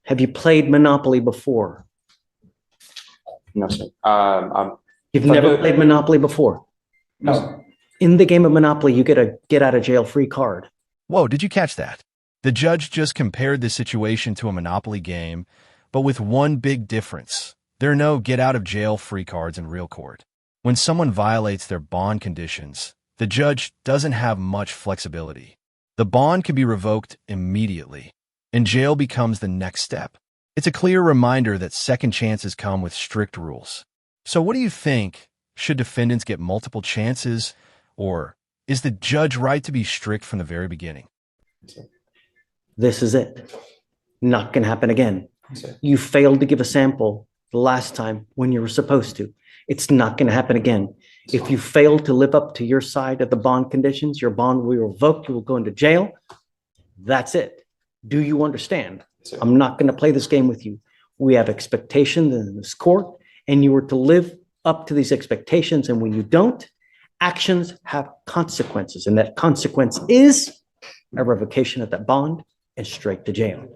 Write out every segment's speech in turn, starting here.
Have you played Monopoly before? No, sir. You've never played Monopoly before? No. In the game of Monopoly, you get a get out of jail free card. Whoa, did you catch that? The judge just compared the situation to a Monopoly game, but with one big difference. There are no get out of jail free cards in real court. When someone violates their bond conditions, the judge doesn't have much flexibility. The bond can be revoked immediately, and jail becomes the next step. It's a clear reminder that second chances come with strict rules. So what do you think? Should defendants get multiple chances, or is the judge right to be strict from the very beginning? This is it. Not going to happen again. You failed to give a sample the last time when you were supposed to. It's not going to happen again. If you fail to live up to your side of the bond conditions, your bond will be revoked. You will go into jail. That's it. Do you understand? I'm not going to play this game with you. We have expectations in this court, and you are to live up to these expectations. And when you don't, actions have consequences. And that consequence is a revocation of that bond and straight to jail.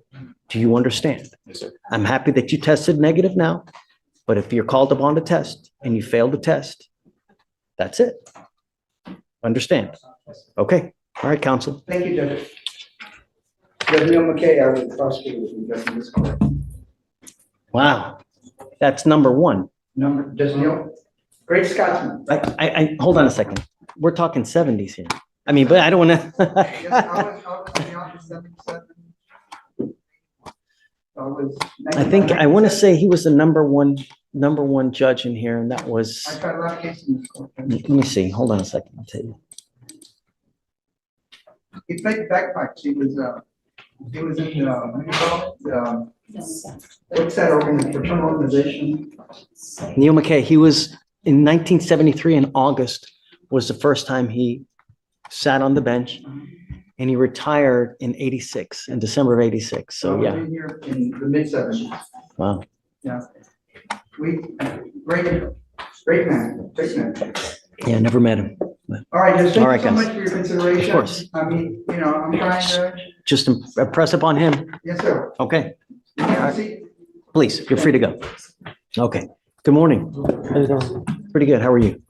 Do you understand? Yes, sir. I'm happy that you tested negative now, but if you're called upon to test and you fail the test, that's it. Understand? Okay. All right, counsel. Thank you, Judge. Judge Neil McKay, I will prosecute with you, Judge, in this court. Wow. That's number one. Judge Neil, great Scotsman. I hold on a second. We're talking 70s here. I mean, but I don't want to. Yes, I was in the office 77. I think I want to say he was the number one judge in here, and that was. I tried a lot of cases in this court. Let me see. Hold on a second. I'll tell you. He played bagpipes. He was in the what's that fraternal organization? Neil McKay. He was in 1973 in August was the first time he sat on the bench, and he retired in '86, in December of '86. So yeah. Been here in the mid-70s. Wow. Yeah. Great man. Great man. Yeah, never met him. All right, just All thank right, you so guys. much for your consideration. Of course. I mean, I'm trying to. Just impress upon him. Yes, sir. Okay. You have a seat. Please, feel free to go. Okay. Good morning. Pretty good. How are you?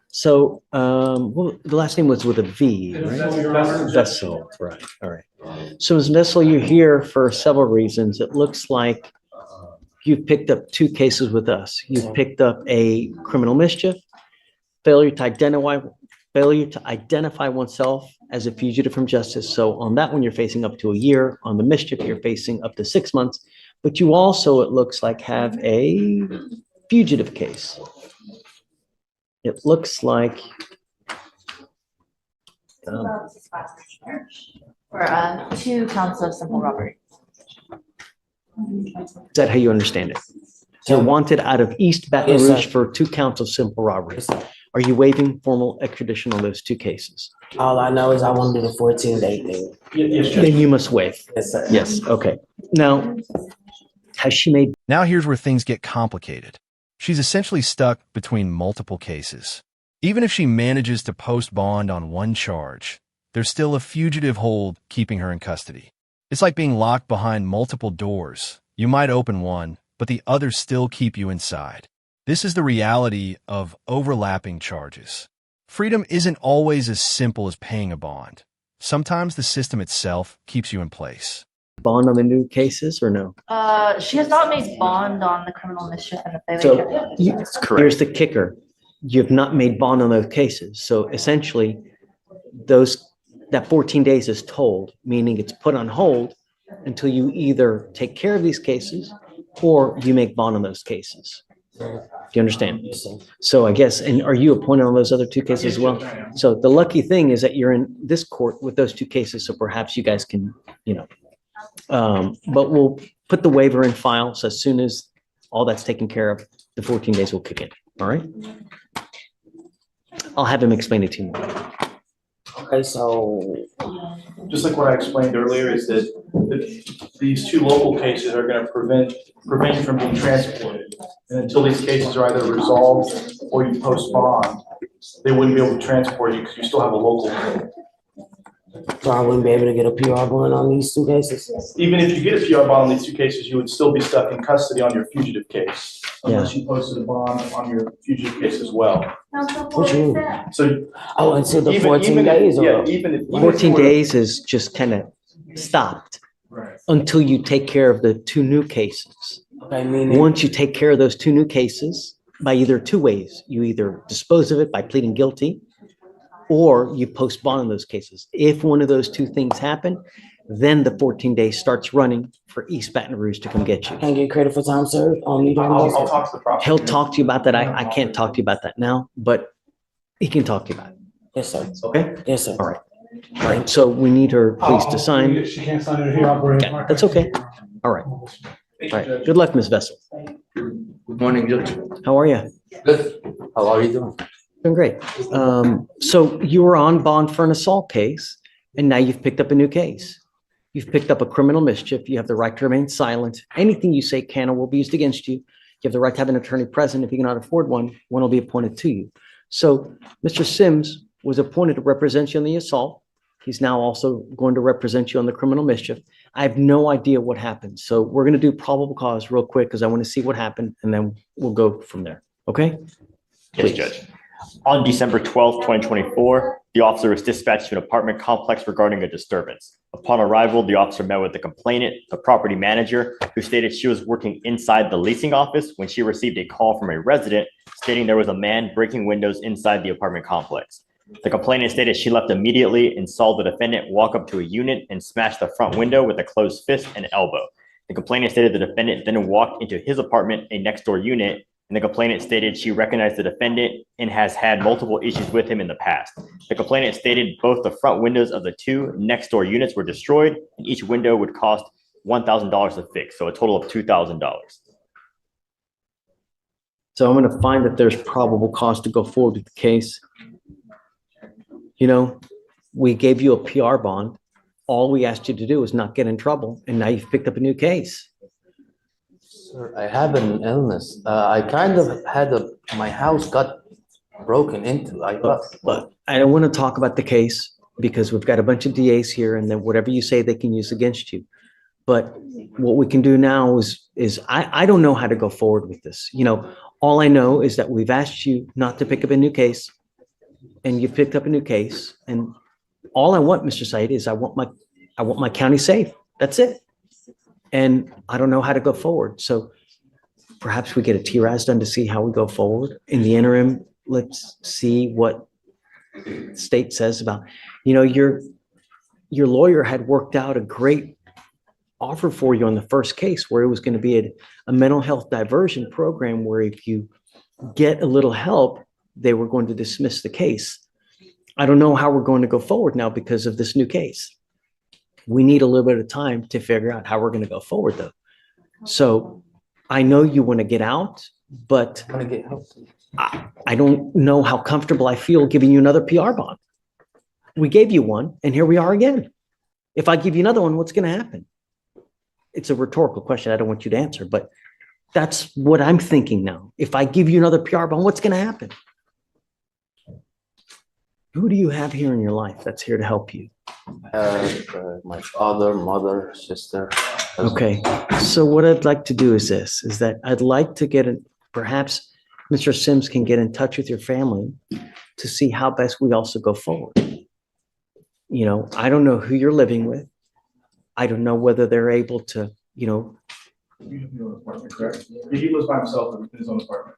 So, well, the last name was with a V, right? Vessel, right? All right. So, Ms. Vessel, you're here for several reasons. It looks like you've picked up two cases with us. You've picked up a criminal mischief, failure to identify oneself as a fugitive from justice. So, on that one, you're facing up to a year. On the mischief, you're facing up to 6 months. But you also, it looks like, have a fugitive case. It looks like for 2 counts of simple robbery. is that how you understand it? You're wanted out of East Baton Yes, sir. Rouge for 2 counts of simple robbery. Are you waiving formal extradition on those 2 cases? All I know is I want to do the 14 day thing. Then you must waive. Yes, sir. Yes, okay. Now, has she made Now here's where things get complicated. She's essentially stuck between multiple cases. Even if she manages to post bond on one charge, there's still a fugitive hold keeping her in custody. It's like being locked behind multiple doors. You might open one, but the others still keep you inside. This is the reality of overlapping charges. Freedom isn't always as simple as paying a bond. Sometimes the system itself keeps you in place. bond on the new cases or no? She has not made bond on the criminal mischief and the failure. So here's the kicker. You've not made bond on those cases. So essentially that 14 days is told, meaning it's put on hold until you either take care of these cases or you make bond on those cases. Do you understand? So I guess, and are you appointed on those other 2 cases as well? So the lucky thing is that you're in this court with those 2 cases. So perhaps you guys can, but we'll put the waiver in file. So as soon as all that's taken care of, the 14 days will kick in. All right. I'll have him explain it to you. Okay, so Just like what I explained earlier, is that these 2 local cases are going to prevent you from being transported. And until these cases are either resolved or you post bond, they wouldn't be able to transport you because you still have a local code. So I wouldn't be able to get a PR bond on these two cases? Even if you get a PR bond on these two cases, you would still be stuck in custody on your fugitive case. Unless you posted a bond on your fugitive case as well. What you mean? So. Oh, until the even- 14 even if- days or? Yeah, even if. 14 days is just kind of stopped Right. until you take care of the two new cases. Okay, meaning, Once you take care of those two new cases, by either two ways, you either dispose of it by pleading guilty or you post bond in those cases. If one of those two things happen, then the 14 days starts running for East Baton Rouge to come get you. can't get credit for time served on me during I'll this? talk to the prosecutor. He'll talk to you about that. I can't talk to you about that now, but he can talk to you about it. Yes, sir. Okay? Yes, sir. All right. All right. So we need her please to sign. She can't sign it here. I'll bring it. Okay, that's okay. All right. All right. Good luck, Ms. Vessel. Good morning, Judge. How are you? Good. How are you doing? Doing great. So you were on bond for an assault case, and now you've picked up a new case. You've picked up a criminal mischief. You have the right to remain silent. Anything you say can or will be used against you. You have the right to have an attorney present. If you cannot afford one will be appointed to you. So Mr. Sims was appointed to represent you on the assault. He's now also going to represent you on the criminal mischief. I have no idea what happened. So we're going to do probable cause real quick because I want to see what happened, and then we'll go from there. Okay? Yes, Please. Judge. On December 12th, 2024, the officer was dispatched to an apartment complex regarding a disturbance. Upon arrival, the officer met with the complainant, the property manager, who stated she was working inside the leasing office when she received a call from a resident stating there was a man breaking windows inside the apartment complex. The complainant stated she left immediately and saw the defendant walk up to a unit and smash the front window with a closed fist and elbow. The complainant stated the defendant then walked into his apartment, a next door unit, and the complainant stated she recognized the defendant and has had multiple issues with him in the past. The complainant stated both the front windows of the two next door units were destroyed and each window would cost $1,000 to fix, so a total of $2,000. So I'm going to find that there's probable cause to go forward with the case. You know, we gave you a PR bond. All we asked you to do was not get in trouble, and now you've picked up a new case. Sir, I have an illness. I kind of had my house got broken into. But I don't want to talk about the case because we've got a bunch of DAs here, and then whatever you say, they can use against you. But what we can do now is I don't know how to go forward with this. You know, all I know is that we've asked you not to pick up a new case, and you've picked up a new case. And all I want, Mr. Said, is I want my county safe. That's it. And I don't know how to go forward. So perhaps we get a TRAS done to see how we go forward. In the interim, let's see what the state says about, you know, your lawyer had worked out a great offer for you on the first case where it was going to be a mental health diversion program where if you get a little help, they were going to dismiss the case. I don't know how we're going to go forward now because of this new case. We need a little bit of time to figure out how we're going to go forward, though. So I know you want to get out, but I'm gonna get help. I don't know how comfortable I feel giving you another PR bond. We gave you one, and here we are again. If I give you another one, what's going to happen? It's a rhetorical question. I don't want you to answer, but that's what I'm thinking now. If I give you another PR bond, what's going to happen? Who do you have here in your life that's here to help you? My father, mother, sister. husband. Okay, so what I'd like to do is this, is that I'd like to get perhaps Mr. Sims can get in touch with your family to see how best we also go forward. You know, I don't know who you're living with. I don't know whether they're able to, you know. You have your own apartment, correct? He lives by himself in his own apartment.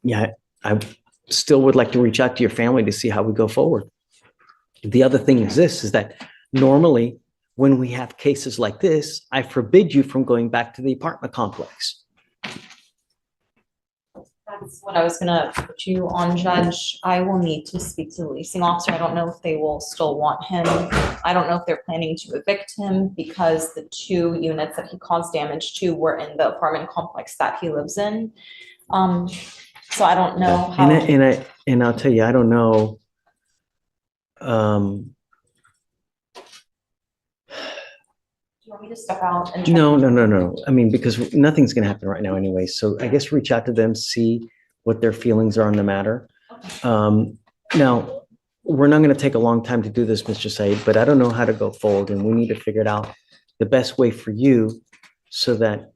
Yeah, I still would like to reach out to your family to see how we go forward. The other thing is this, is that normally when we have cases like this, I forbid you from going back to the apartment complex. That's what I was gonna put you on, Judge. I will need to speak to the leasing officer. I don't know if they will still want him. I don't know if they're planning to evict him because the two units that he caused damage to were in the apartment complex that he lives in. So I don't know how. And I'll tell you, I don't know. Do you want me to step out and? check? No. I mean, because nothing's going to happen right now anyway. So I guess reach out to them, see what their feelings are on the matter. Now, we're not going to take a long time to do this, Mr. Said, but I don't know how to go forward, and we need to figure it out the best way for you so that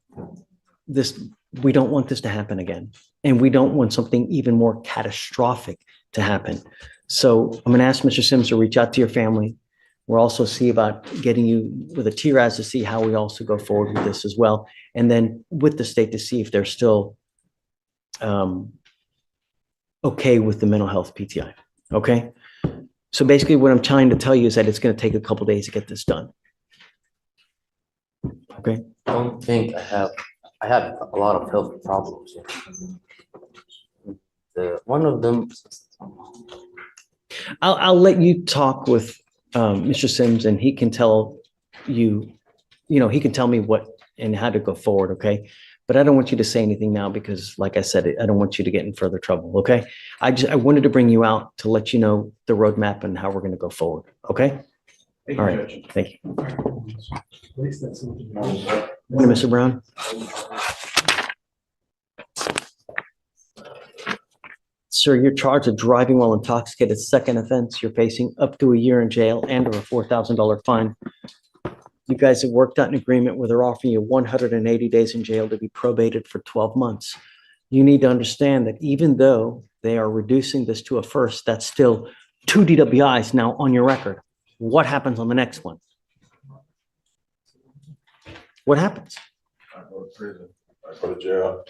we don't want this to happen again. And we don't want something even more catastrophic to happen. So I'm going to ask Mr. Sims to reach out to your family. We'll also see about getting you with a TRAS to see how we also go forward with this as well. And then with the state to see if they're still okay with the mental health PTI. Okay. So basically what I'm trying to tell you is that it's going to take a couple days to get this done. Okay. I don't think I had a lot of health problems. One of them. I'll let you talk with Mr. Sims, and he can tell you, he can tell me what and how to go forward. Okay. But I don't want you to say anything now because, like I said, I don't want you to get in further trouble. Okay. I wanted to bring you out to let you know the roadmap and how we're going to go forward. Okay. Thank All you, right. Judge. Thank you. At least that's something. Morning, Mr. Brown. Sir, you're charged with driving while intoxicated. Second offense. You're facing up to a year in jail and or a $4,000 fine. You guys have worked out an agreement where they're offering you 180 days in jail to be probated for 12 months. You need to understand that even though they are reducing this to a first, that's still 2 DWIs now on your record. What happens on the next one? What happens? I go to prison. I go to jail.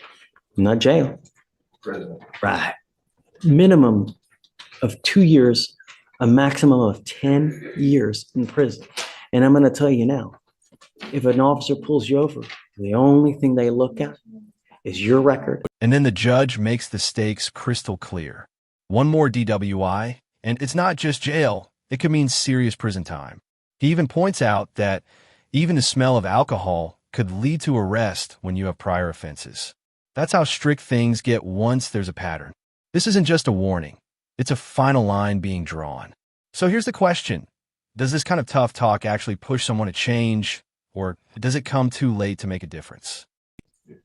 Not jail. Prison. Right. Minimum of 2 years, a maximum of 10 years in prison. And I'm going to tell you now, if an officer pulls you over, the only thing they look at is your record. And then the judge makes the stakes crystal clear. One more DWI, and it's not just jail. It could mean serious prison time. He even points out that even the smell of alcohol could lead to arrest when you have prior offenses. That's how strict things get once there's a pattern. This isn't just a warning. It's a final line being drawn. So here's the question. Does this kind of tough talk actually push someone to change, or does it come too late to make a difference?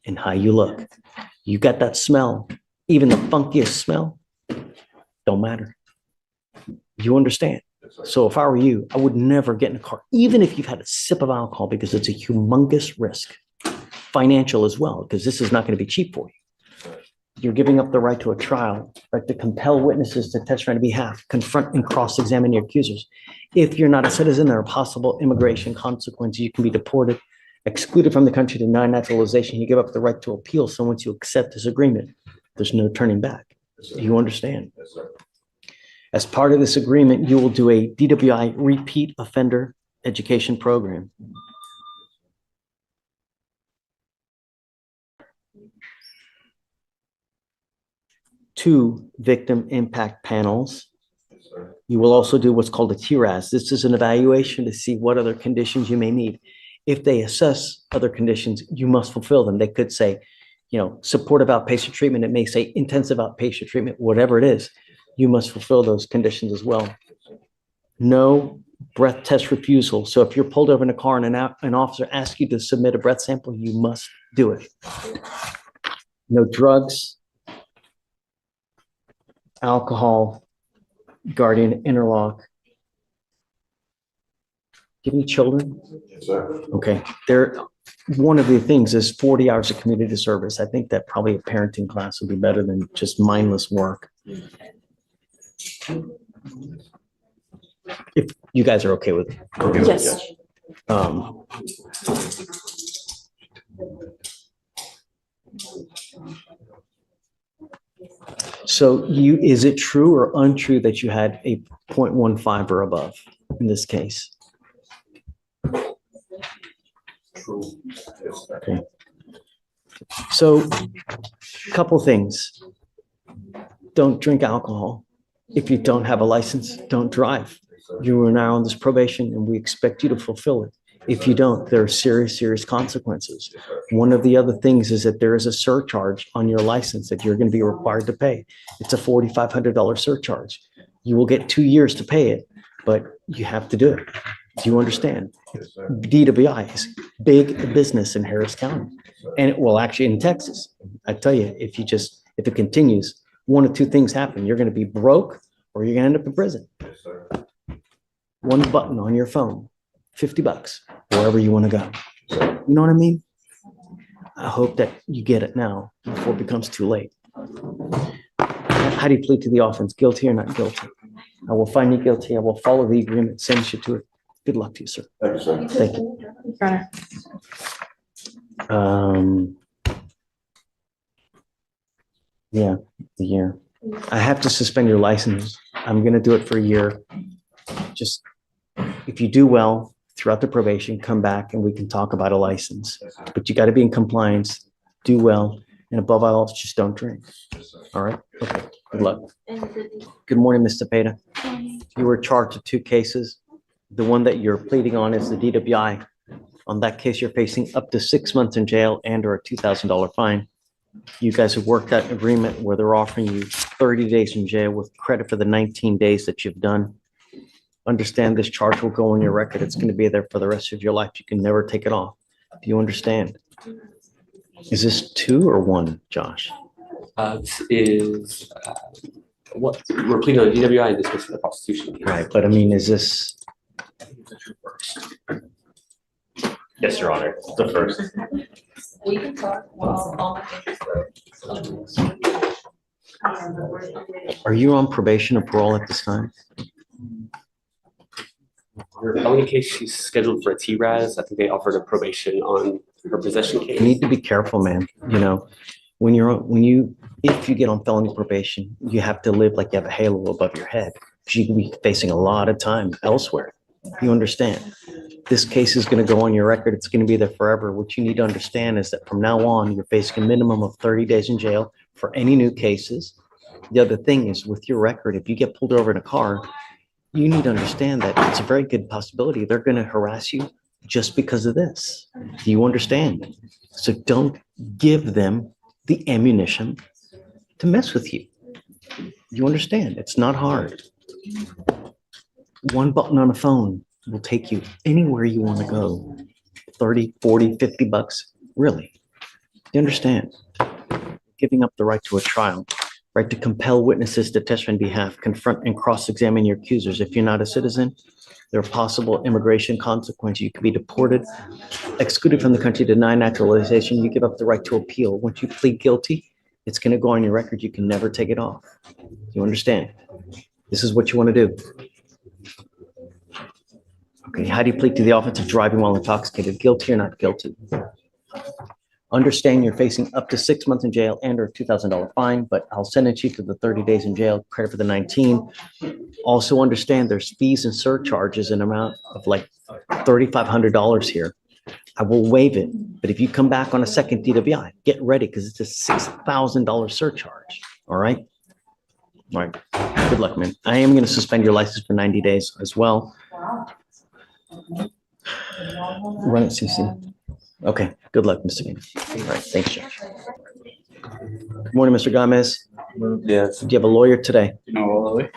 And how you look. You got that smell, even the funkiest smell, don't matter. You understand? So if I were you, I would never get in a car, even if you've had a sip of alcohol, because it's a humongous risk, financial as well, because this is not going to be cheap for you. You're giving up the right to a trial, right to compel witnesses to testify on your behalf, confront and cross-examine your accusers. If you're not a citizen, there are possible immigration consequences. You can be deported, excluded from the country, denied naturalization. You give up the right to appeal. So once you accept this agreement, there's no turning back. Do you understand? Yes, sir. As part of this agreement, you will do a DWI repeat offender education program. Two victim impact panels. Yes, sir. You will also do what's called a TRAS. This is an evaluation to see what other conditions you may need. If they assess other conditions, you must fulfill them. They could say, supportive outpatient treatment. It may say intensive outpatient treatment, whatever it is. You must fulfill those conditions as well. No breath test refusal. So if you're pulled over in a car and an officer asks you to submit a breath sample, you must do it. No drugs, alcohol, guardian interlock. Do you have any children? Yes, sir. Okay. One of the things is 40 hours of community service. I think that probably a parenting class would be better than just mindless work. If you guys are okay with it. Yes. So is it true or untrue that you had a 0.15 or above in this case? True. Yes, sir. Okay. So a couple things. Don't drink alcohol. If you don't have a license, don't drive. You are now on this probation and we expect you to fulfill it. If you don't, there are serious, serious consequences. One of the other things is that there is a surcharge on your license that you're going to be required to pay. It's a $4,500 surcharge. You will get 2 years to pay it, but you have to do it. Do you understand? Yes, sir. DWI is big business in Harris County, and it will actually in Texas. I tell you, if it continues, one of two things happen. You're going to be broke or or you're gonna end up in prison. Yes, sir. One button on your phone, $50, wherever you want to go. You know what I mean? I hope that you get it now before it becomes too late. How do you plead to the offense? Guilty or not guilty? I will find you guilty. I will follow the agreement, sentence you to it. Good luck to you, sir. Thank you, sir. Thank you. Your Honor. Yeah, a year. I have to suspend your license. I'm gonna do it for a year. Just, if you do well throughout the probation, come back and we can talk about a license. But you gotta be in compliance, do well, and above all, just don't drink. Yes, sir. All right? Okay, good luck. Good morning, Ms. Cepeda. You were charged with 2 cases. The one that you're pleading on is the DWI. On that case, you're facing up to 6 months in jail and or a $2,000 fine. You guys have worked that agreement where they're offering you 30 days in jail with credit for the 19 days that you've done. Understand this charge will go on your record. It's going to be there for the rest of your life. You can never take it off. Do you understand? Is this 2 or 1, Josh? This is, what, we're pleading on DWI and dismissing the prostitution case. Right, but I mean, is this, Yes, Your Honor, the first. We can talk while all my are you on probation or parole at this time? Her felony case, she's scheduled for a TRAS. I think they offered a probation on her possession You case. need to be careful, man. You know, if you get on felony probation, you have to live like you have a halo above your head, because you can be facing a lot of time elsewhere. You understand? This case is going to go on your record. It's going to be there forever. What you need to understand is that from now on, you're facing a minimum of 30 days in jail for any new cases. The other thing is, with your record, if you get pulled over in a car, you need to understand that it's a very good possibility they're going to harass you just because of this. Do you understand? So don't give them the ammunition to mess with you. You understand? It's not hard. One button on a phone will take you anywhere you want to go. 30, 40, $50, really. Do you understand? Giving up the right to a trial, right to compel witnesses to testify on behalf, confront and cross-examine your accusers. If you're not a citizen, there are possible immigration consequences. You could be deported, excluded from the country, denied naturalization. You give up the right to appeal. Once you plead guilty, it's going to go on your record. You can never take it off. You understand? This is what you want to do. Okay, how do you plead to the offense of driving while intoxicated? Guilty or not guilty? Understand you're facing up to 6 months in jail and or a $2,000 fine, but I'll sentence you to the 30 days in jail, credit for the 19. Also understand there's fees and surcharges in amount of like $3,500 here. I will waive it, but if you come back on a second DWI, get ready because it's a $6,000 surcharge. All right? All right. Good luck, man. I am going to suspend your license for 90 days as well. Run it, CC. Okay, good luck, Mr. Gaines. All right, thanks, Judge. Good morning, Mr. Gomez. Yes. Do you have a lawyer today? ¿Tiene abogado hoy?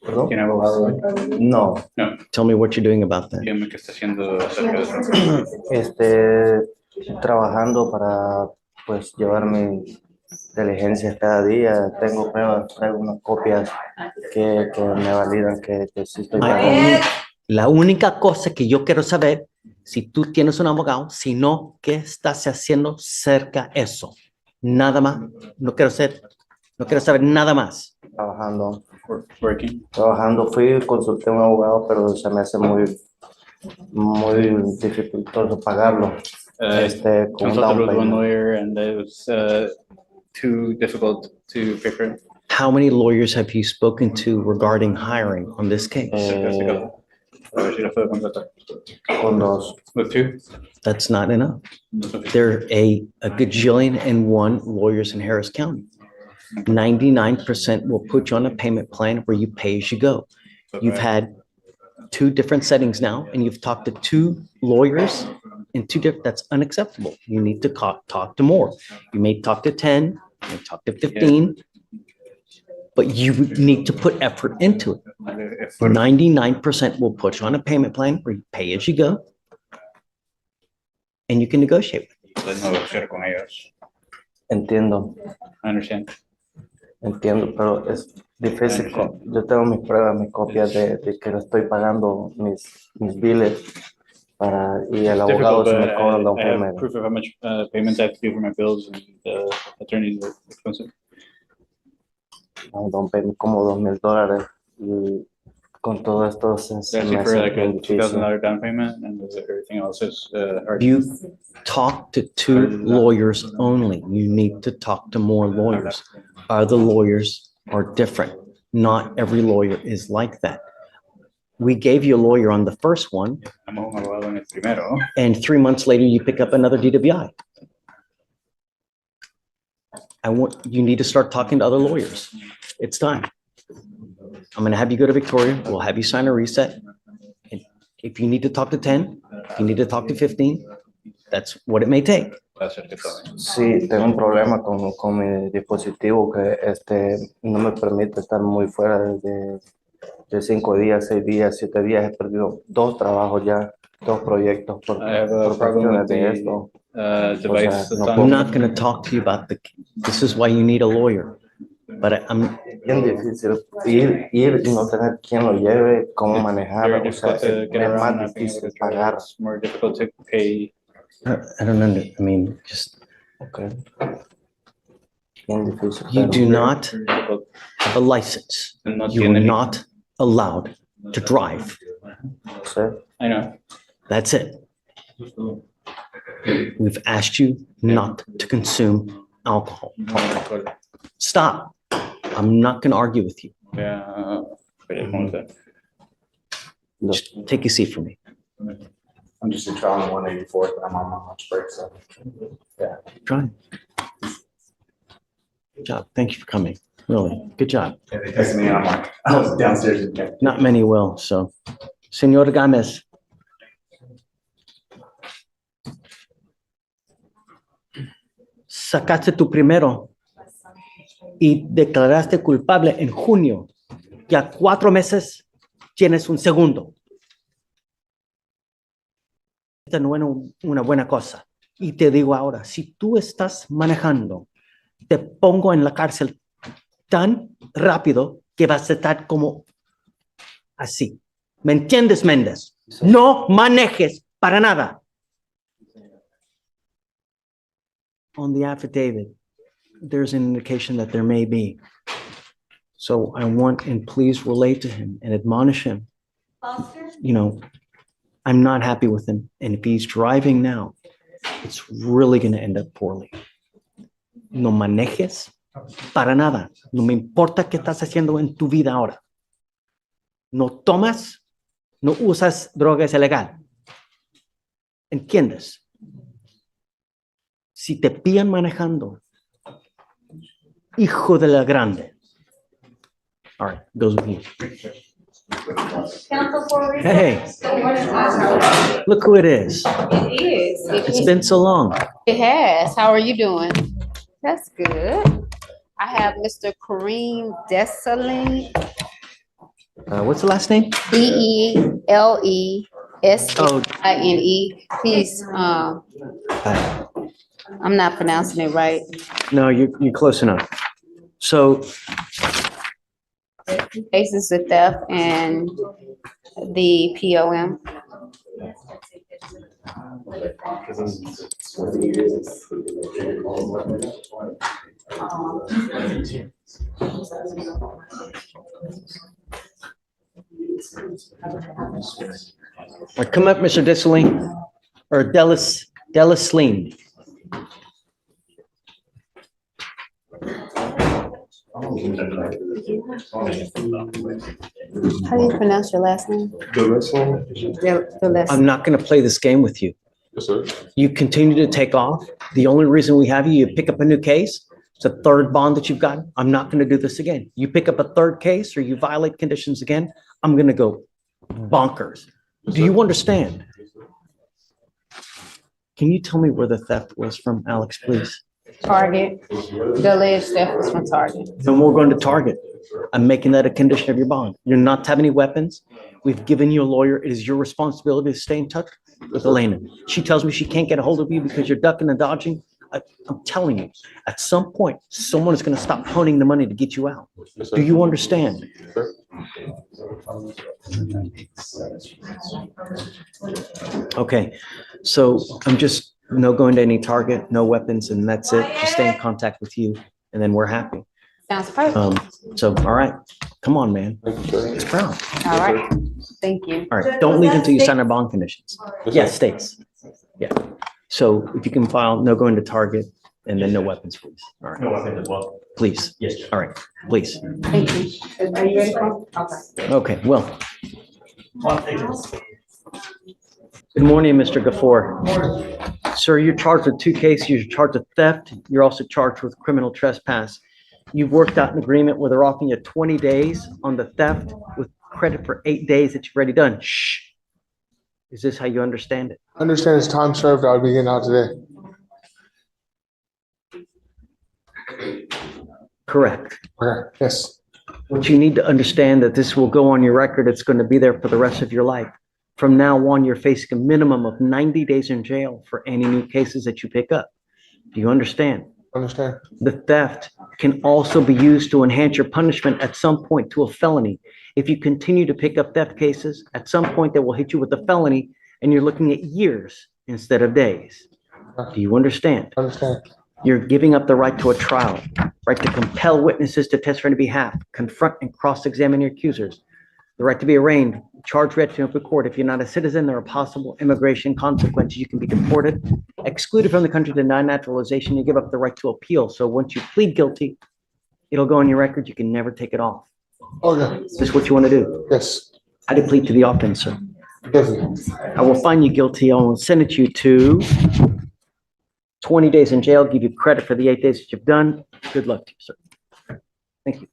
Perdón? ¿Tiene abogado hoy? No, Tell me what you're doing about that. Dígame qué está haciendo acerca de eso. trabajando para pues llevar mis diligencias cada día. Tengo pruebas, traigo unas copias que me validan que sí estoy pagando. La única cosa que yo quiero saber, si tú tienes un abogado, si no, ¿qué estás haciendo cerca de eso? Nada más. No quiero saber nada más. Trabajando. Working. Trabajando, consulté a un abogado, pero se me hace muy dificultoso pagarlo. Con un down Consulted with one payment. lawyer and it was too difficult to pay for it. How many lawyers have you spoken to regarding hiring on this case? A ver si lo puedo contratar. Con dos. With 2? That's not enough. There are a gajillion and one lawyers in Harris County. 99% will put you on a payment plan where you pay as you go. You've had 2 different settings now, and you've talked to 2 lawyers in 2 different, that's unacceptable. You need to talk to more. You may talk to 10, you may talk to 15, but you need to put effort into it. 99% will put you on a payment plan where you pay as you go, and you can negotiate. Puedes negociar con ellos. Entiendo. I understand. Entiendo, pero es difícil. Yo tengo mis pruebas, mis copias de que le estoy pagando mis biles y el It's abogado difficult, se but me cobra down I have payment. proof of how much payments I have to do for my bills and attorneys are expensive. Un down payment como $2,000 y con todo esto se They're me asking for hace like bien a difícil. $2,000 down payment and everything else is hard. You talk to two lawyers only. You need to talk to more lawyers. Other lawyers are different. Not every lawyer is like that. We gave you a lawyer on the first one, Amo un abogado en el primero. and 3 months later, you pick up another DWI. You need to start talking to other lawyers. It's time. I'm gonna have you go to Victoria. We'll have you sign a reset. And if you need to talk to 10, if you need to talk to 15, that's what it may take. Sí, tengo un problema con mi dispositivo que no me permite estar muy fuera de 5 días, 6 días, 7 días. He perdido 2 trabajos ya, 2 proyectos por I have a problem cuestiones with de the esto. device. O sea, that's no on- I'm not gonna talk to you about this is why you need a lawyer. But I'm, Bien difícil ir y no tener quien lo lleve, cómo It's manejar, very o sea, difficult to get es around, más not being able difícil to drive. pagar. It's more difficult to pay. I don't know, I mean, just, Okay. Bien difícil. you pero- do not Very difficult. have a license. No You are tiene- not allowed to drive. Sí. I know. That's it. We've asked you not to consume alcohol. Stop. I'm not gonna argue with you. Yeah. Just take a seat for me. I'm just in trial on 184th. I'm on my lunch break, so. Try. Good job. Thank you for coming. Really, good job. Yeah, they texted me and I'm like, I was downstairs and kept. Not many will, so. Señor Gámez. Sacaste tu primero y declaraste culpable en junio. Ya 4 meses tienes un segundo. Esta no es una buena cosa. Y te digo ahora, si tú estás manejando, te pongo en la cárcel tan rápido que vas a estar como así. ¿Me entiendes, Méndez? No manejes para nada. On the affidavit, there's an indication that there may be. So I want, and please relate to him and admonish him. You know, I'm not happy with him. And if he's driving now, it's really going to end up poorly. No manejes para nada. No me importa qué estás haciendo en tu vida ahora. No tomas, no usas drogas ilegal. ¿Entiendes? Si te pillan manejando, hijo de la grande. All right, goes with you. Hey, look who it is. It is. It's been so long. It has. How are you doing? That's good. I have Mr. Kareem Desalegn, What's the last name? Desleyne. He's, I'm not pronouncing it right. No, you're close enough. So Cases of theft and the POM. come up, Mr. Desalegn, or Delasleen. How do you pronounce your last name? I'm not going to play this game with you. Yes, sir. You continue to take off. The only reason we have you pick up a new case. It's a third bond that you've got. I'm not going to do this again. You pick up a third case or you violate conditions again, I'm going to go bonkers. Do you understand? Can you tell me where the theft was from, Alex, please? Target. The alleged theft was from Target. Then we're going to Target. I'm making that a condition of your bond. You're not to have any weapons. We've given you a lawyer. It is your responsibility to stay in touch with Elena. She tells me she can't get a hold of you because you're ducking and dodging. I'm telling you, at some point, someone is going to stop honing the money to get you out. Do you understand? Okay, so I'm just no going to any target, no weapons, and that's it. Just stay in contact with you, and then we're happy. Sounds perfect. So, all right, come on, man. It's Brown. All right. Thank you. All right, don't leave until you sign our bond conditions. Yes, states. Yeah. So if you can file no going to target and then no weapons, please. All right. No weapons as well. Please. Yes. All right, please. Thank you. Are you ready for? Okay. Okay, well. Good morning, Mr. Gafour. Sir, you're charged with 2 cases. You're charged with theft. You're also charged with criminal trespass. You've worked out an agreement where they're offering you 20 days on the theft with credit for 8 days that you've already done. Shh. Is this how you understand it? I understand it's time served. I'll be getting out today. Correct. Okay, yes. What you need to understand that this will go on your record. It's going to be there for the rest of your life. From now on, you're facing a minimum of 90 days in jail for any new cases that you pick up. Do you understand? Understand. The theft can also be used to enhance your punishment at some point to a felony. If you continue to pick up theft cases, at some point they will hit you with a felony and you're looking at years instead of days. Do you understand? Understand. You're giving up the right to a trial, right to compel witnesses to testify on your behalf, confront and cross-examine your accusers, the right to be arraigned, charged, read to open court. If you're not a citizen, there are possible immigration consequences. You can be deported, excluded from the country, denied naturalization. You give up the right to appeal. So once you plead guilty, it'll go on your record. You can never take it off. Okay. Is this what you want to do? Yes. I did plead to the offense, sir. Definitely. I will find you guilty. I will sentence you to 20 days in jail, give you credit for the 8 days that you've done. Good luck to you, sir. Thank you.